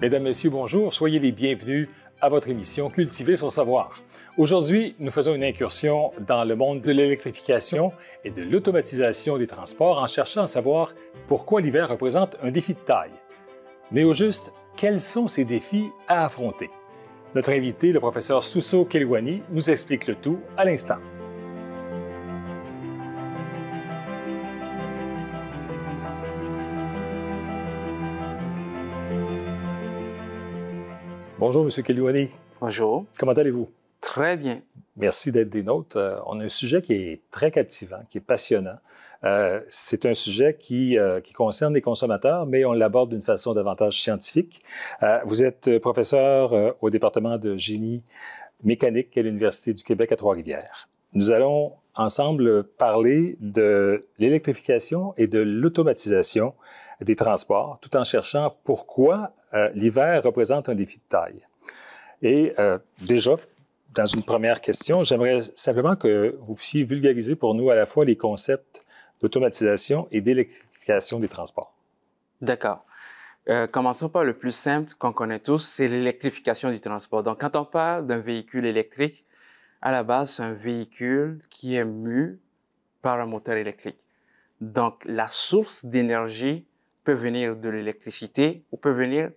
Mesdames, Messieurs, bonjour. Soyez les bienvenus à votre émission Cultiver son savoir. Aujourd'hui, nous faisons une incursion dans le monde de l'électrification et de l'automatisation des transports en cherchant à savoir pourquoi l'hiver représente un défi de taille. Mais au juste, quels sont ces défis à affronter? Notre invité, le professeur Suso Kelewani, nous explique le tout à l'instant. Bonjour, M. Kelewani. Bonjour. Comment allez-vous? Très bien. Merci d'être des nôtres. On a un sujet qui est très captivant, qui est passionnant. C'est un sujet qui concerne les consommateurs, mais on l'aborde d'une façon davantage scientifique. Vous êtes professeur au département de génie mécanique à l'Université du Québec à Trois-Rivières. Nous allons ensemble parler de l'électrification et de l'automatisation des transports, tout en cherchant pourquoi l'hiver représente un défi de taille. Et déjà, dans une première question, j'aimerais simplement que vous puissiez vulgariser pour nous à la fois les concepts d'automatisation et d'électrification des transports. D'accord. Commençons par le plus simple qu'on connaît tous, c'est l'électrification du transport. Donc, quand on parle d'un véhicule électrique, à la base, c'est un véhicule qui est mu par un moteur électrique. Donc, la source d'énergie peut venir de l'électricité ou peut venir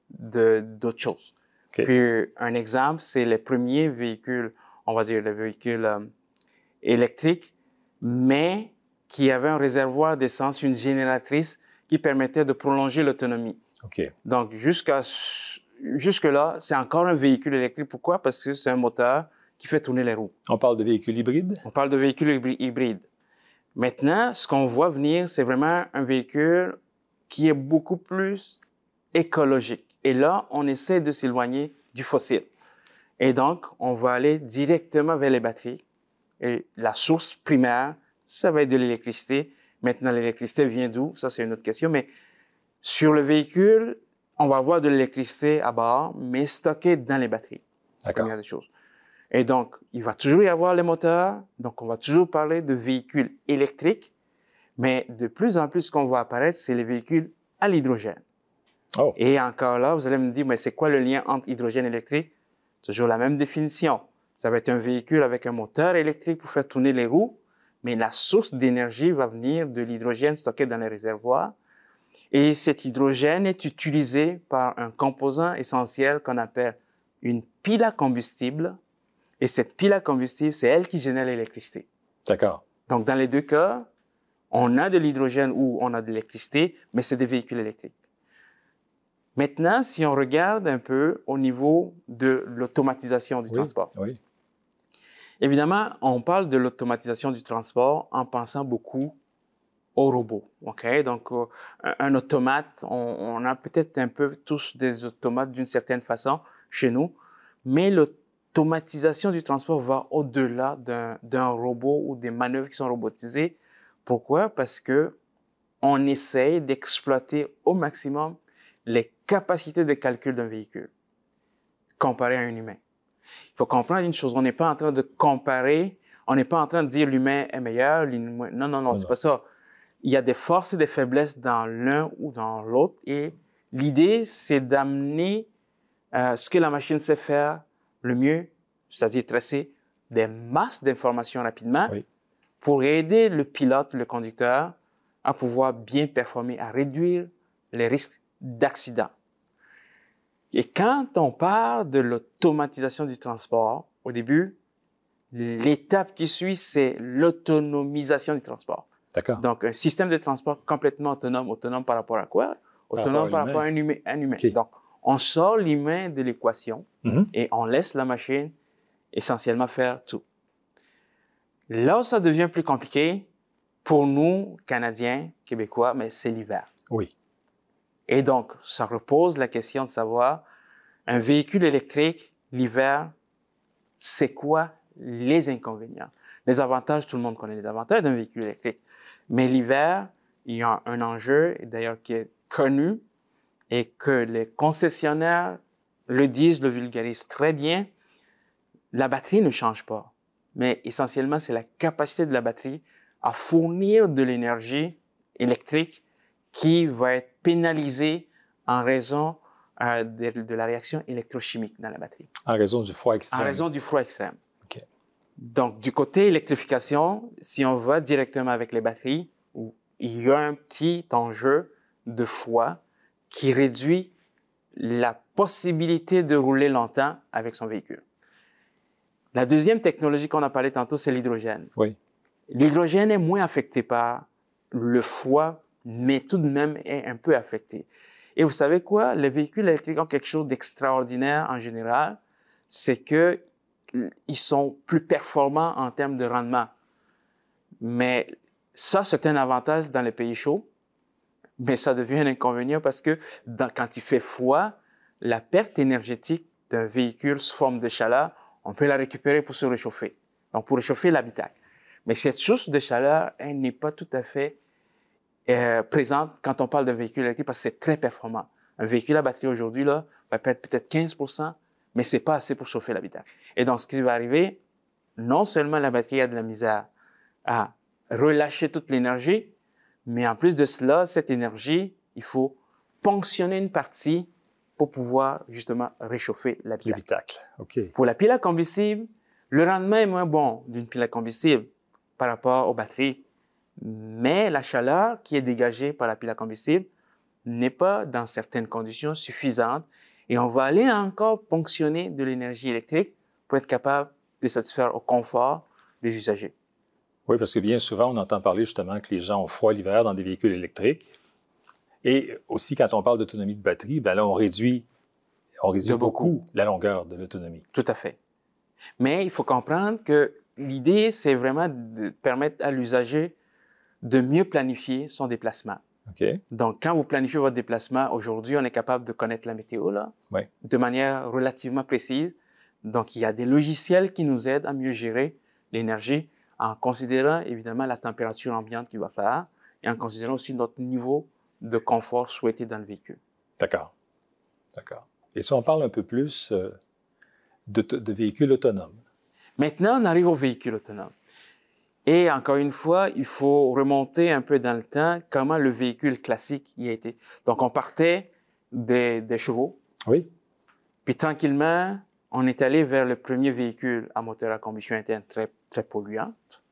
d'autres choses. Okay. Puis, un exemple, c'est les premiers véhicules, on va dire les véhicules électriques, mais qui avaient un réservoir d'essence, une génératrice qui permettait de prolonger l'autonomie. Okay. Donc, jusque-là, c'est encore un véhicule électrique. Pourquoi? Parce que c'est un moteur qui fait tourner les roues. On parle de véhicules hybrides? On parle de véhicules hybrides. Maintenant, ce qu'on voit venir, c'est vraiment un véhicule qui est beaucoup plus écologique. Et là, on essaie de s'éloigner du fossile. Et donc, on va aller directement vers les batteries. Et la source primaire, ça va être de l'électricité. Maintenant, l'électricité vient d'où? Ça, c'est une autre question. Mais sur le véhicule, on va avoir de l'électricité à bord, mais stockée dans les batteries. D'accord. Première des choses. Et donc, il va toujours y avoir les moteurs. Donc, on va toujours parler de véhicules électriques. Mais de plus en plus, ce qu'on va apparaître, c'est les véhicules à l'hydrogène. Oh. Et encore là, vous allez me dire, mais c'est quoi le lien entre hydrogène et électrique? Toujours la même définition. Ça va être un véhicule avec un moteur électrique pour faire tourner les roues, mais la source d'énergie va venir de l'hydrogène stocké dans les réservoirs. Et cet hydrogène est utilisé par un composant essentiel qu'on appelle une pile à combustible. Et cette pile à combustible, c'est elle qui génère l'électricité. D'accord. Donc, dans les deux cas, on a de l'hydrogène ou on a de l'électricité, mais c'est des véhicules électriques. Maintenant, si on regarde un peu au niveau de l'automatisation du transport. Oui. Évidemment, on parle de l'automatisation du transport en pensant beaucoup aux robots. Okay? Donc, un automate, on a peut-être un peu tous des automates d'une certaine façon chez nous, mais l'automatisation du transport va au-delà d'un robot ou des manœuvres qui sont robotisées. Pourquoi? Parce que on essaye d'exploiter au maximum les capacités de calcul d'un véhicule comparé à un humain. Il faut comprendre une chose, on n'est pas en train de comparer, on n'est pas en train de dire l'humain est meilleur, non, c'est pas ça. Il y a des forces et des faiblesses dans l'un ou dans l'autre et l'idée, c'est d'amener ce que la machine sait faire le mieux, c'est-à-dire tracer des masses d'informations rapidement pour aider le pilote, le conducteur à pouvoir bien performer, à réduire les risques d'accident. Et quand on parle de l'automatisation du transport, au début, l'étape qui suit, c'est l'autonomisation du transport. D'accord. Donc, un système de transport complètement autonome. Autonome par rapport à quoi? Autonome par rapport à un humain. Okay. Donc, on sort l'humain de l'équation et on laisse la machine essentiellement faire tout. Là où ça devient plus compliqué, pour nous, Canadiens, Québécois, mais c'est l'hiver. Oui. Et donc, ça repose la question de savoir, un véhicule électrique, l'hiver, c'est quoi les inconvénients? Les avantages, tout le monde connaît les avantages d'un véhicule électrique. Mais l'hiver, il y a un enjeu, d'ailleurs, qui est connu et que les concessionnaires le disent, le vulgarisent très bien. La batterie ne change pas. Mais essentiellement, c'est la capacité de la batterie à fournir de l'énergie électrique qui va être pénalisée en raison de la réaction électrochimique dans la batterie. En raison du froid extrême. En raison du froid extrême. OK. Donc, du côté électrification, si on va directement avec les batteries, il y a un petit enjeu de froid qui réduit la possibilité de rouler longtemps avec son véhicule. La deuxième technologie qu'on a parlé tantôt, c'est l'hydrogène. Oui. L'hydrogène est moins affecté par le froid, mais tout de même est un peu affecté. Et vous savez quoi? Les véhicules électriques ont quelque chose d'extraordinaire en général, c'est que ils sont plus performants en termes de rendement. Mais ça, c'est un avantage dans les pays chauds, mais ça devient un inconvénient parce que quand il fait froid, la perte énergétique d'un véhicule sous forme de chaleur, on peut la récupérer pour se réchauffer, donc pour réchauffer l'habitacle. Mais cette source de chaleur, elle n'est pas tout à fait présente quand on parle d'un véhicule électrique parce que c'est très performant. Un véhicule à batterie aujourd'hui là, va perdre peut-être 15%, mais c'est pas assez pour chauffer l'habitacle. Et donc, ce qui va arriver, non seulement la batterie a de la misère à relâcher toute l'énergie, mais en plus de cela, cette énergie, il faut ponctionner une partie pour pouvoir justement réchauffer l'habitacle. L'habitacle, OK. Pour la pile à combustible, le rendement est moins bon d'une pile à combustible par rapport aux batteries, mais la chaleur qui est dégagée par la pile à combustible n'est pas, dans certaines conditions, suffisante et on va aller encore ponctionner de l'énergie électrique pour être capable de satisfaire au confort des usagers. Oui, parce que bien souvent, on entend parler justement que les gens ont froid l'hiver dans des véhicules électriques. Et aussi, quand on parle d'autonomie de batterie, bien là, on réduit beaucoup la longueur de l'autonomie. Tout à fait. Mais il faut comprendre que l'idée, c'est vraiment de permettre à l'usager de mieux planifier son déplacement. OK. Donc, quand vous planifiez votre déplacement, aujourd'hui, on est capable de connaître la météo là, oui. de manière relativement précise. Donc, il y a des logiciels qui nous aident à mieux gérer l'énergie en considérant évidemment la température ambiante qu'il va faire et en considérant aussi notre niveau de confort souhaité dans le véhicule. D'accord. D'accord. Et si on parle un peu plus de véhicules autonomes? Maintenant, on arrive aux véhicules autonomes. Et encore une fois, il faut remonter un peu dans le temps comment le véhicule classique y a été. Donc, on partait des chevaux. Oui. Puis tranquillement, on est allé vers le premier véhicule à moteur à combustion interne très, très polluante.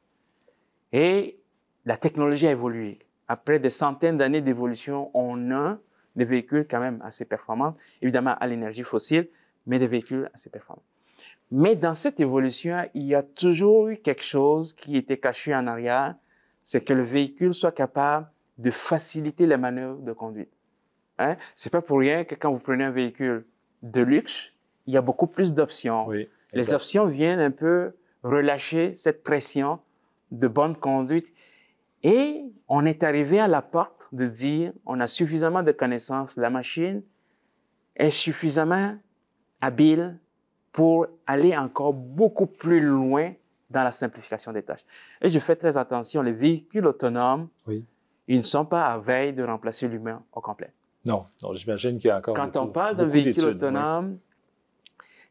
Et la technologie a évolué. Après des centaines d'années d'évolution, on a des véhicules quand même assez performants, évidemment à l'énergie fossile, mais des véhicules assez performants. Mais dans cette évolution, il y a toujours eu quelque chose qui était caché en arrière, c'est que le véhicule soit capable de faciliter les manœuvres de conduite. Hein? C'est pas pour rien que quand vous prenez un véhicule de luxe, il y a beaucoup plus d'options. Oui, les options viennent un peu relâcher cette pression de bonne conduite. Et on est arrivé à la porte de dire, on a suffisamment de connaissances, la machine est suffisamment habile pour aller encore beaucoup plus loin dans la simplification des tâches. Et je fais très attention, les véhicules autonomes, oui. Ils ne sont pas à veille de remplacer l'humain au complet. Non, j'imagine qu'il y a encore Quand on parle d'un véhicule autonome,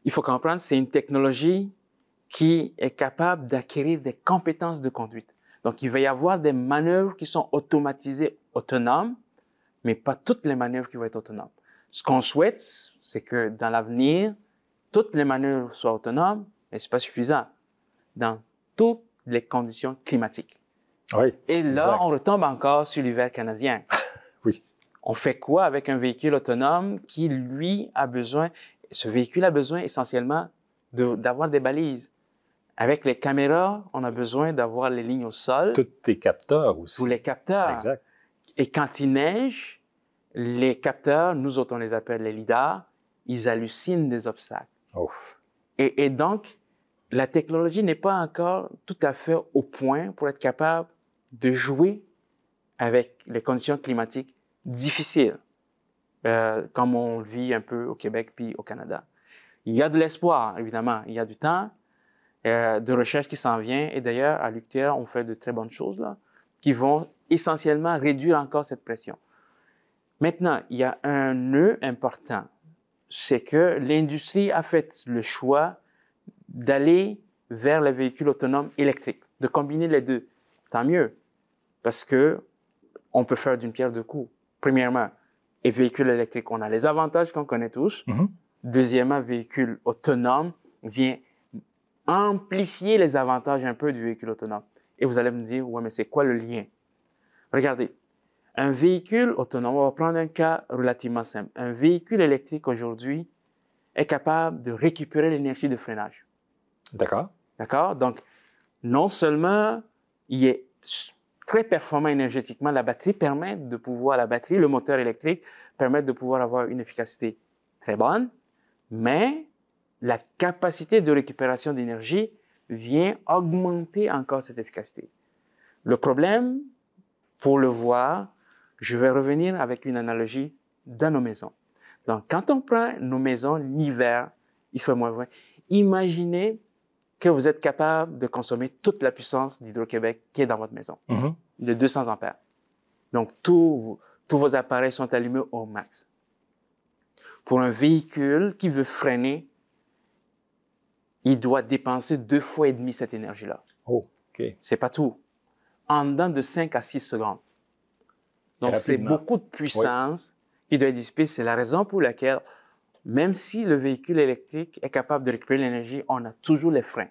il faut comprendre que c'est une technologie qui est capable d'acquérir des compétences de conduite. Donc, il va y avoir des manœuvres qui sont automatisées, autonomes, mais pas toutes les manœuvres qui vont être autonomes. Ce qu'on souhaite, c'est que dans l'avenir, toutes les manœuvres soient autonomes, mais ce n'est pas suffisant dans toutes les conditions climatiques. Oui, et là, exact. On retombe encore sur l'hiver canadien. Oui. On fait quoi avec un véhicule autonome qui, lui, a besoin, ce véhicule a besoin essentiellement d'avoir des balises. Avec les caméras, on a besoin d'avoir les lignes au sol. Tous tes capteurs aussi. Tous les capteurs. Exact. Et quand il neige, les capteurs, nous autres on les appelle les lidars, ils hallucinent des obstacles. Oh. Et donc, la technologie n'est pas encore tout à fait au point pour être capable de jouer avec les conditions climatiques difficiles, comme on le vit un peu au Québec puis au Canada. Il y a de l'espoir, évidemment. Il y a du temps de recherche qui s'en vient. Et d'ailleurs, à l'UQTR, on fait de très bonnes choses là, qui vont essentiellement réduire encore cette pression. Maintenant, il y a un nœud important. C'est que l'industrie a fait le choix d'aller vers les véhicules autonomes électriques, de combiner les deux. Tant mieux, parce que on peut faire d'une pierre deux coups. Premièrement, Et véhicule électrique, on a les avantages qu'on connaît tous. Deuxièmement, véhicule autonome vient amplifier les avantages un peu du véhicule autonome. Et vous allez me dire, ouais, mais c'est quoi le lien? Regardez, un véhicule autonome, on va prendre un cas relativement simple. Un véhicule électrique aujourd'hui est capable de récupérer l'énergie de freinage. D'accord. D'accord? Donc, non seulement il est très performant énergétiquement, la batterie, le moteur électrique permet de pouvoir avoir une efficacité très bonne, mais la capacité de récupération d'énergie vient augmenter encore cette efficacité. Le problème, pour le voir, je vais revenir avec une analogie dans nos maisons. Donc, quand on prend nos maisons l'hiver, il fait moins 20. Imaginez que vous êtes capable de consommer toute la puissance d'Hydro-Québec qui est dans votre maison, de 200 ampères. Donc, tous vos appareils sont allumés au max. Pour un véhicule qui veut freiner, il doit dépenser 2,5 fois cette énergie-là. Oh, OK. C'est pas tout. En dedans de 5 à 6 secondes. Donc, c'est beaucoup de puissance qui doit être dissipée. C'est la raison pour laquelle, même si le véhicule électrique est capable de récupérer l'énergie, on a toujours les freins.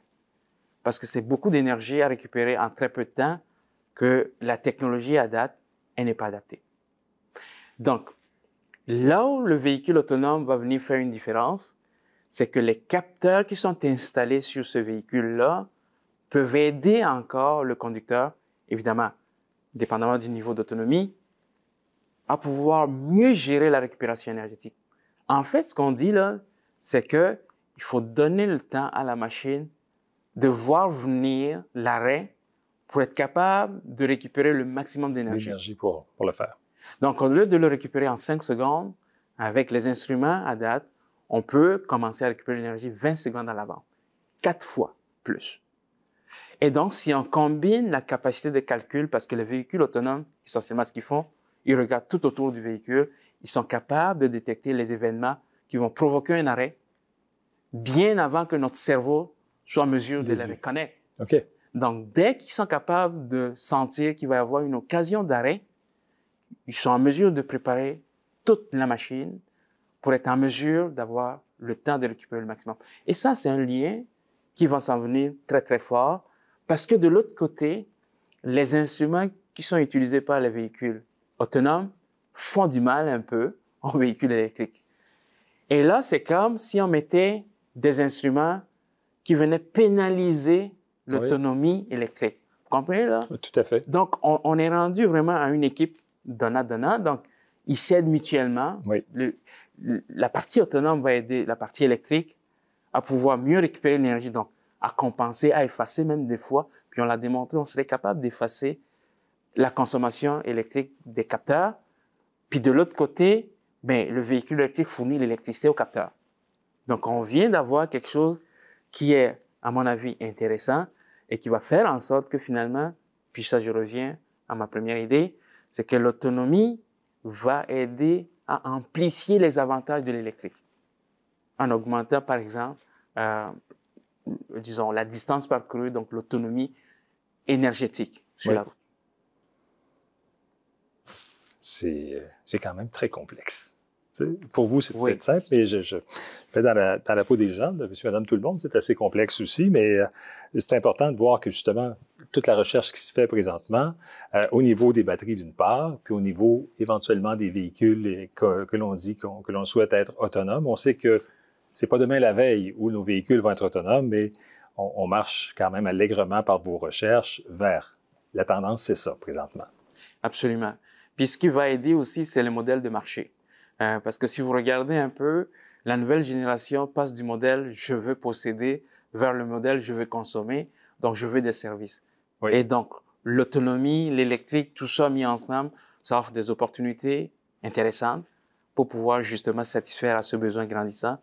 Parce que c'est beaucoup d'énergie à récupérer en très peu de temps que la technologie à date, elle n'est pas adaptée. Donc, là où le véhicule autonome va venir faire une différence, c'est que les capteurs qui sont installés sur ce véhicule-là peuvent aider encore le conducteur, évidemment, dépendamment du niveau d'autonomie, à pouvoir mieux gérer la récupération énergétique. En fait, ce qu'on dit là, c'est que il faut donner le temps à la machine de voir venir l'arrêt pour être capable de récupérer le maximum d'énergie. L'énergie pour le faire. Donc, au lieu de le récupérer en 5 secondes, avec les instruments à date, on peut commencer à récupérer l'énergie 20 secondes à l'avant. 4 fois plus. Et donc, si on combine la capacité de calcul, parce que les véhicules autonomes, essentiellement ce qu'ils font, ils regardent tout autour du véhicule, ils sont capables de détecter les événements qui vont provoquer un arrêt bien avant que notre cerveau soit en mesure de les reconnaître. OK. Donc, dès qu'ils sont capables de sentir qu'il va y avoir une occasion d'arrêt, ils sont en mesure de préparer toute la machine pour être en mesure d'avoir le temps de récupérer le maximum. Et ça, c'est un lien qui va s'en venir très, très fort parce que de l'autre côté, les instruments qui sont utilisés par les véhicules autonomes font du mal un peu aux véhicules électriques. Et là, c'est comme si on mettait des instruments qui venaient pénaliser l'autonomie électrique. Vous comprenez, là? Tout à fait. Donc, on est rendu vraiment à une équipe donnant-donnant. Donc, ils s'aident mutuellement. Oui. La partie autonome va aider la partie électrique à pouvoir mieux récupérer l'énergie, donc à compenser, à effacer même des fois. Puis on l'a démontré, on serait capable d'effacer la consommation électrique des capteurs. Puis de l'autre côté, le véhicule électrique fournit l'électricité au capteur. Donc on vient d'avoir quelque chose qui est, à mon avis, intéressant et qui va faire en sorte que finalement, puis ça je reviens à ma première idée, c'est que l'autonomie va aider à amplifier les avantages de l'électrique en augmentant, par exemple, disons, la distance parcourue, donc l'autonomie énergétique sur la route. C'est quand même très complexe. Tu sais, pour vous, c'est peut-être simple, mais je vais dans la peau des gens, de monsieur, madame, tout le monde, c'est assez complexe aussi, mais c'est important de voir que justement, toute la recherche qui se fait présentement, au niveau des batteries d'une part, puis au niveau éventuellement des véhicules que l'on dit que l'on souhaite être autonome, on sait que c'est pas demain la veille où nos véhicules vont être autonomes, mais on marche quand même allègrement par vos recherches vers. La tendance, c'est ça, présentement. Absolument. Puis ce qui va aider aussi, c'est le modèle de marché. Parce que si vous regardez un peu, la nouvelle génération passe du modèle « je veux posséder » vers le modèle « je veux consommer », donc je veux des services. Oui. Et donc, l'autonomie, l'électrique, tout ça mis ensemble, ça offre des opportunités intéressantes pour pouvoir justement satisfaire à ce besoin grandissant,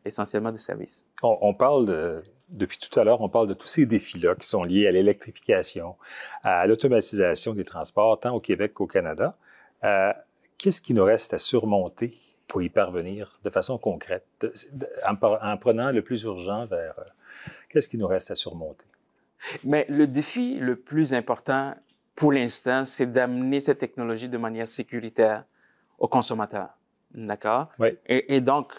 essentiellement de services. On parle depuis tout à l'heure, on parle de tous ces défis-là qui sont liés à l'électrification, à l'automatisation des transports, tant au Québec qu'au Canada. Qu'est-ce qui nous reste à surmonter pour y parvenir de façon concrète, en prenant le plus urgent vers... qu'est-ce qui nous reste à surmonter? Mais le défi le plus important pour l'instant, c'est d'amener cette technologie de manière sécuritaire au consommateur. D'accord? Oui. Et donc,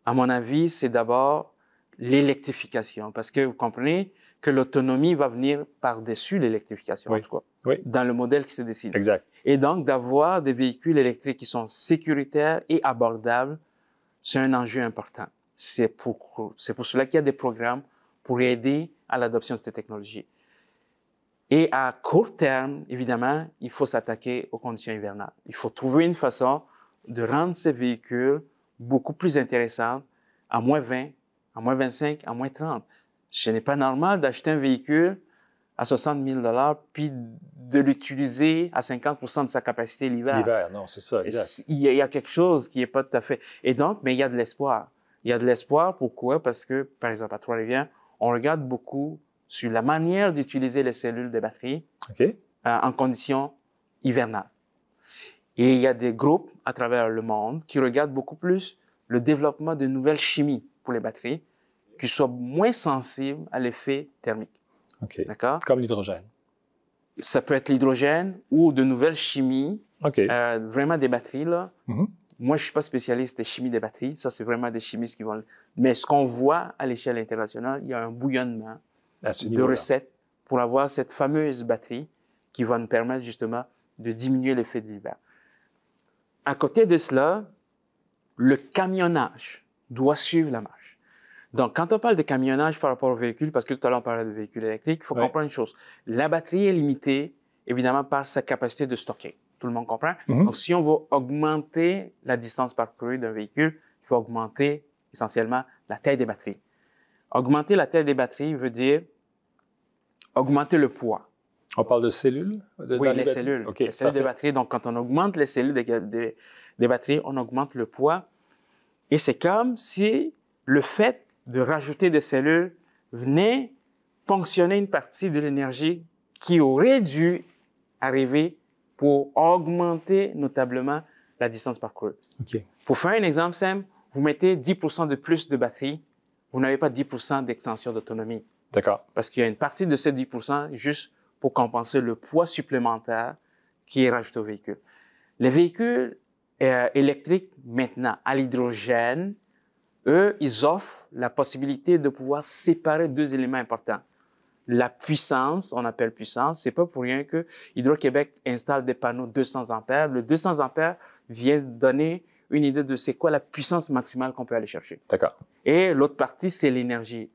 à mon avis, c'est d'abord l'électrification. Parce que vous comprenez que l'autonomie va venir par-dessus l'électrification, en tout cas, dans le modèle qui se décide. Exact. Et donc, d'avoir des véhicules électriques qui sont sécuritaires et abordables, c'est un enjeu important. C'est pour cela qu'il y a des programmes pour aider à l'adoption de ces technologies. Et à court terme, évidemment, il faut s'attaquer aux conditions hivernales. Il faut trouver une façon de rendre ces véhicules beaucoup plus intéressants à moins 20, à moins 25, à moins 30. Ce n'est pas normal d'acheter un véhicule à 60 000 $ puis de l'utiliser à 50% de sa capacité l'hiver. L'hiver, non, c'est ça, exact. Il y a quelque chose qui n'est pas tout à fait... Et donc, mais il y a de l'espoir. Il y a de l'espoir, pourquoi? Parce que, par exemple, à Trois-Rivières, on regarde beaucoup sur la manière d'utiliser les cellules des batteries en conditions hivernales. Et il y a des groupes à travers le monde qui regardent beaucoup plus le développement de nouvelles chimies pour les batteries qui soient moins sensibles à l'effet thermique. D'accord? Comme l'hydrogène. Ça peut être l'hydrogène ou de nouvelles chimies, vraiment des batteries, là. Moi, je suis pas spécialiste des chimies des batteries. Ça, c'est vraiment des chimistes qui vont... Mais ce qu'on voit à l'échelle internationale, il y a un bouillonnement de recettes pour avoir cette fameuse batterie qui va nous permettre justement de diminuer l'effet de l'hiver. À côté de cela, le camionnage doit suivre la marche. Donc, quand on parle de camionnage par rapport au véhicule, parce que tout à l'heure on parlait de véhicules électriques, il faut comprendre une chose. La batterie est limitée, évidemment, par sa capacité de stocker. Tout le monde comprend? Donc, si on veut augmenter la distance parcourue d'un véhicule, il faut augmenter essentiellement la taille des batteries. Augmenter la taille des batteries veut dire augmenter le poids. On parle de cellules? Oui, les cellules. Les cellules des batteries. Donc, quand on augmente les cellules des batteries, on augmente le poids. Et c'est comme si le fait de rajouter des cellules venait ponctionner une partie de l'énergie qui aurait dû arriver pour augmenter notablement la distance parcourue. Pour faire un exemple simple, vous mettez 10% de plus de batterie, vous n'avez pas 10% d'extension d'autonomie. D'accord. Parce qu'il y a une partie de ces 10% juste pour compenser le poids supplémentaire qui est rajouté au véhicule. Les véhicules électriques maintenant à l'hydrogène, eux, ils offrent la possibilité de pouvoir séparer deux éléments importants. La puissance, on appelle puissance, c'est pas pour rien que Hydro-Québec installe des panneaux 200 ampères. Le 200 ampères vient donner une idée de c'est quoi la puissance maximale qu'on peut aller chercher. D'accord. Et l'autre partie, c'est l'énergie.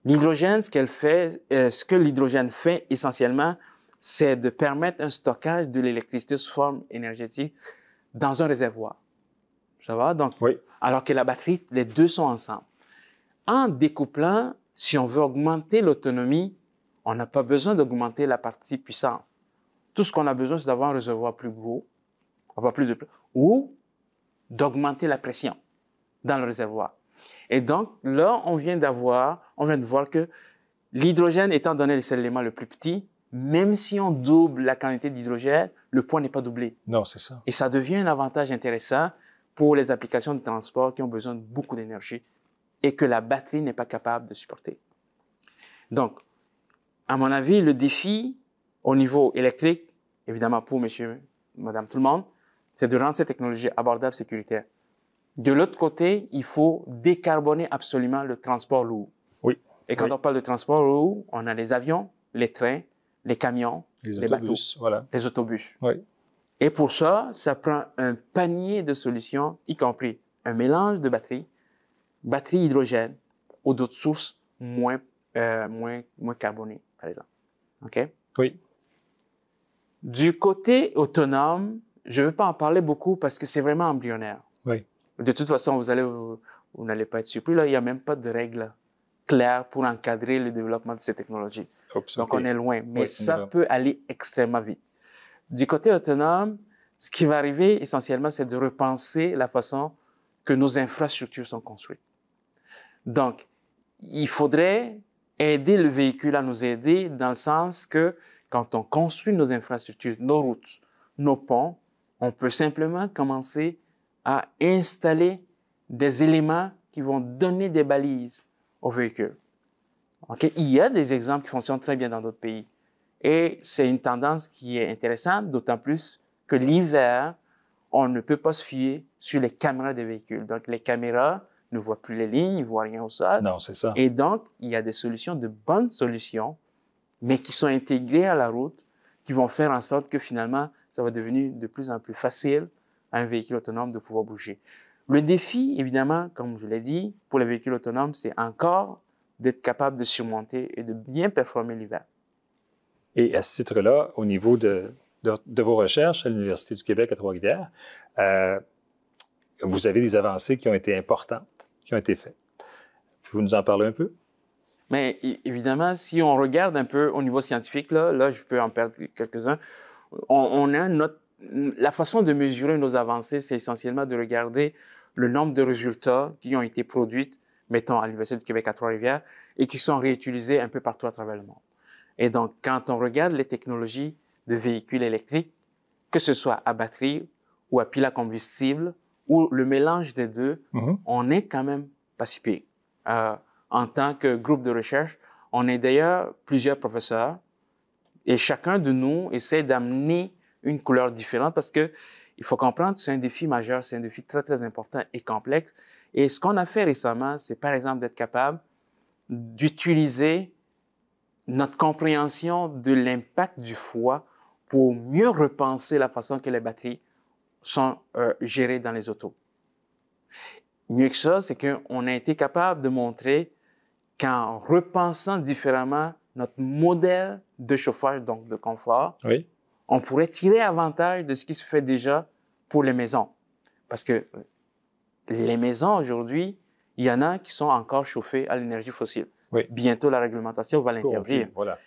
L'hydrogène, ce que l'hydrogène fait essentiellement, c'est de permettre un stockage de l'électricité sous forme énergétique dans un réservoir. Ça va? Donc, alors que la batterie, les deux sont ensemble. En découplant, si on veut augmenter l'autonomie, on n'a pas besoin d'augmenter la partie puissance. Tout ce qu'on a besoin, c'est d'avoir un réservoir plus gros, avoir plus de ou d'augmenter la pression dans le réservoir. Et donc, là, on vient de voir que l'hydrogène, étant donné c'est l'élément le plus petit, même si on double la quantité d'hydrogène, le poids n'est pas doublé. Non, c'est ça. Et ça devient un avantage intéressant pour les applications de transport qui ont besoin de beaucoup d'énergie et que la batterie n'est pas capable de supporter. Donc, à mon avis, le défi au niveau électrique, évidemment pour monsieur, madame, tout le monde, c'est de rendre ces technologies abordables, sécuritaires. De l'autre côté, il faut décarboner absolument le transport lourd. Oui. Et quand on parle de transport lourd, on a les avions, les trains, les camions, les bateaux, les autobus. Oui. Et pour ça, ça prend un panier de solutions, y compris un mélange de batterie hydrogène ou d'autres sources moins carbonées, par exemple. OK? Oui. Du côté autonome, je ne veux pas en parler beaucoup parce que c'est vraiment embryonnaire. Oui. De toute façon, vous n'allez pas être surpris. Là, il n'y a même pas de règles claires pour encadrer le développement de ces technologies. Donc, on est loin. Mais ça peut aller extrêmement vite. Du côté autonome, ce qui va arriver essentiellement, c'est de repenser la façon que nos infrastructures sont construites. Donc, il faudrait aider le véhicule à nous aider dans le sens que quand on construit nos infrastructures, nos routes, nos ponts, on peut simplement commencer à installer des éléments qui vont donner des balises au véhicule. Okay? Il y a des exemples qui fonctionnent très bien dans d'autres pays. Et c'est une tendance qui est intéressante, d'autant plus que l'hiver, on ne peut pas se fier sur les caméras des véhicules. Donc, les caméras ne voient plus les lignes, ils ne voient rien au sol. Non, c'est ça. Et donc, il y a des solutions, de bonnes solutions, mais qui sont intégrées à la route, qui vont faire en sorte que finalement, ça va devenir de plus en plus facile à un véhicule autonome de pouvoir bouger. Le défi, évidemment, comme je l'ai dit, pour les véhicules autonomes, c'est encore d'être capable de surmonter et de bien performer l'hiver. Et à ce titre-là, au niveau de vos recherches à l'Université du Québec à Trois-Rivières, vous avez des avancées qui ont été importantes, qui ont été faites. Pouvez-vous nous en parler un peu? Mais évidemment, si on regarde un peu au niveau scientifique, là je peux en perdre quelques-uns, on a la façon de mesurer nos avancées, c'est essentiellement de regarder le nombre de résultats qui ont été produits, mettons, à l'Université du Québec à Trois-Rivières, et qui sont réutilisés un peu partout à travers le monde. Et donc, quand on regarde les technologies de véhicules électriques, que ce soit à batterie ou à pile à combustible, ou le mélange des deux, on est quand même pas si pire. En tant que groupe de recherche, on est d'ailleurs plusieurs professeurs, et chacun de nous essaie d'amener une couleur différente parce que il faut comprendre que c'est un défi majeur, c'est un défi très, très important et complexe. Et ce qu'on a fait récemment, c'est par exemple d'être capable d'utiliser notre compréhension de l'impact du froid pour mieux repenser la façon que les batteries sont gérées dans les autos. Mieux que ça, c'est qu'on a été capable de montrer qu'en repensant différemment notre modèle de chauffage, donc de confort, oui, on pourrait tirer avantage de ce qui se fait déjà pour les maisons. Parce que les maisons, aujourd'hui, il y en a qui sont encore chauffées à l'énergie fossile. Oui. Bientôt, la réglementation va l'interdire. Voilà.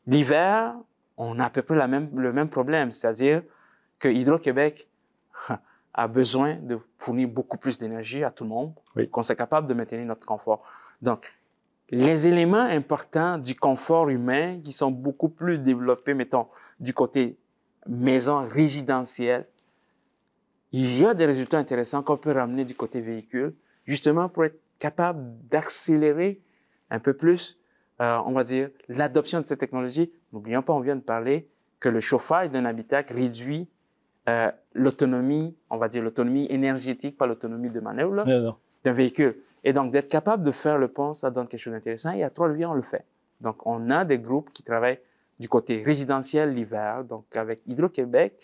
L'hiver, on a à peu près le même problème, c'est-à-dire que Hydro-Québec a besoin de fournir beaucoup plus d'énergie à tout le monde, oui, qu'on soit capable de maintenir notre confort. Donc, les éléments importants du confort humain qui sont beaucoup plus développés, mettons, du côté maison résidentielle, il y a des résultats intéressants qu'on peut ramener du côté véhicule, justement pour être capable d'accélérer un peu plus, on va dire, l'adoption de cette technologie. N'oublions pas, on vient de parler que le chauffage d'un habitacle réduit l'autonomie, on va dire l'autonomie énergétique, pas l'autonomie de manœuvre d'un véhicule. Et donc, d'être capable de faire le pont, ça donne quelque chose d'intéressant. Et à Trois-Rivières, on le fait. Donc, on a des groupes qui travaillent du côté résidentiel l'hiver, donc avec Hydro-Québec,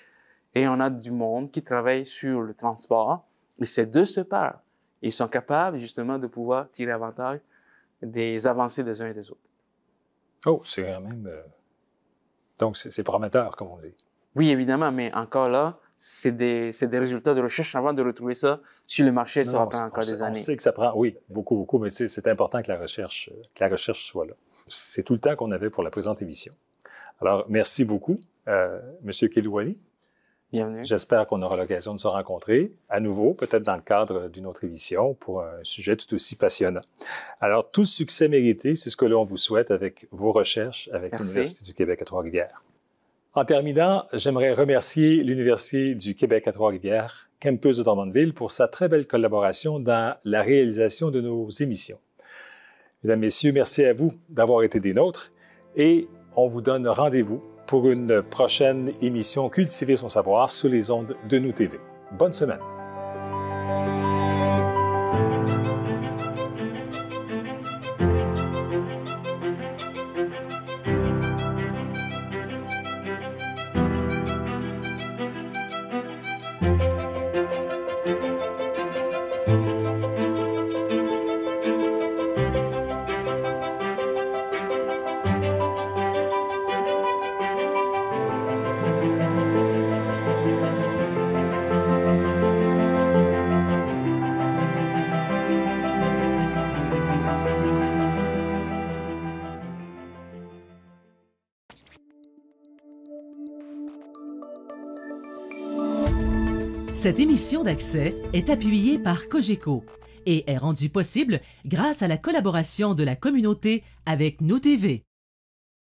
et on a du monde qui travaille sur le transport. Et ces deux se parlent. Ils sont capables, justement, de pouvoir tirer avantage des avancées des uns et des autres. Oh, c'est quand même... Donc, c'est prometteur, comme on dit. Oui, évidemment, mais encore là, c'est des résultats de recherche. Avant de retrouver ça sur le marché, ça va prendre encore des années. On sait que ça prend, oui, beaucoup, mais c'est important que la recherche soit là. C'est tout le temps qu'on avait pour la présente émission. Alors, merci beaucoup, M. Kelouani. Bienvenue. J'espère qu'on aura l'occasion de se rencontrer à nouveau, peut-être dans le cadre d'une autre émission, pour un sujet tout aussi passionnant. Alors, tout succès mérité, c'est ce que l'on vous souhaite avec vos recherches avec l'Université du Québec à Trois-Rivières. En terminant, j'aimerais remercier l'Université du Québec à Trois-Rivières, campus de Drummondville, pour sa très belle collaboration dans la réalisation de nos émissions. Mesdames, Messieurs, merci à vous d'avoir été des nôtres et on vous donne rendez-vous pour une prochaine émission Cultiver son savoir sur les ondes de Nous TV. Bonne semaine! Cette émission d'Accès est appuyée par Cogeco et est rendue possible grâce à la collaboration de la communauté avec Nous TV.